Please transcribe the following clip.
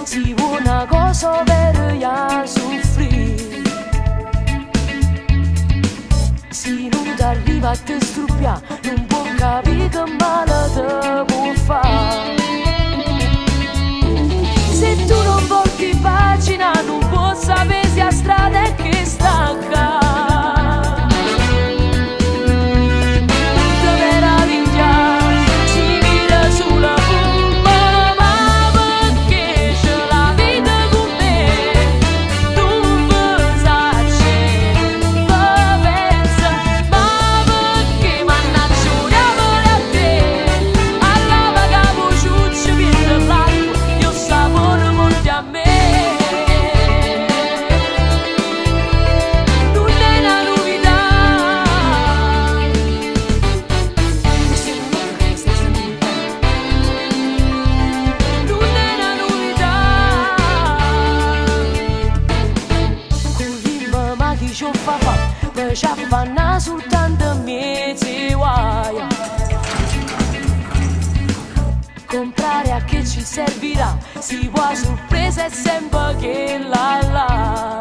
Si una cosa vera ya soffrì, se non ti arriva a te struppia, non può capire che male ti può fare. Se tu non volti pagina, non puoi sapere se la strada è che stanca. Ci affanna soltanto mezzi guai. Comprare a che ci servirà, si può sorpresa è sempre che la